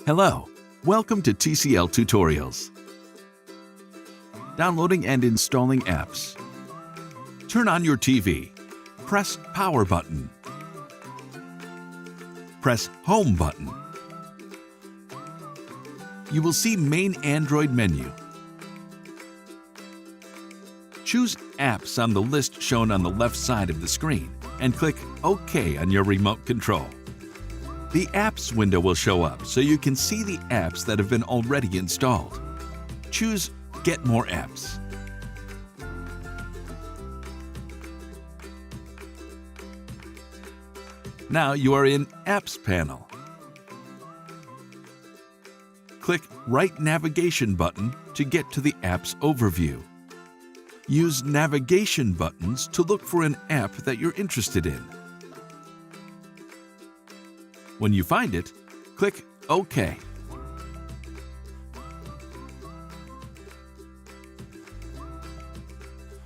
Hello, welcome to TCL Tutorials. Downloading and installing apps. Turn on your TV. Press Power button. Press Home button. You will see Main Android menu. Choose Apps on the list shown on the left side of the screen and click OK on your remote control. The Apps window will show up so you can see the apps that have been already installed. Choose Get More Apps. Now you are in Apps panel. Click Right Navigation button to get to the app's overview. Use navigation buttons to look for an app that you're interested in. When you find it, click OK.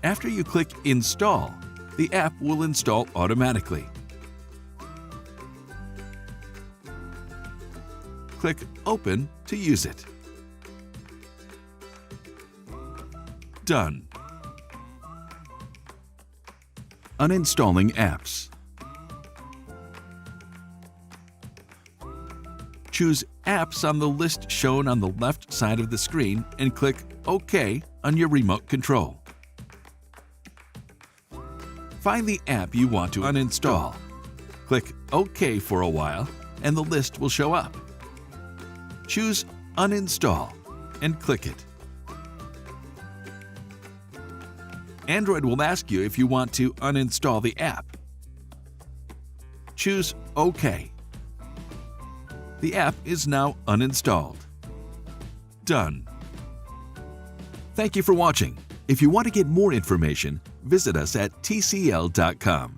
After you click Install, the app will install automatically. Click Open to use it. Done. Uninstalling apps. Choose Apps on the list shown on the left side of the screen and click OK on your remote control. Find the app you want to uninstall. Click OK for a while and the list will show up. Choose Uninstall and click it. Android will ask you if you want to uninstall the app. Choose OK. The app is now uninstalled. Done. Thank you for watching. If you want to get more information, visit us at tcl.com.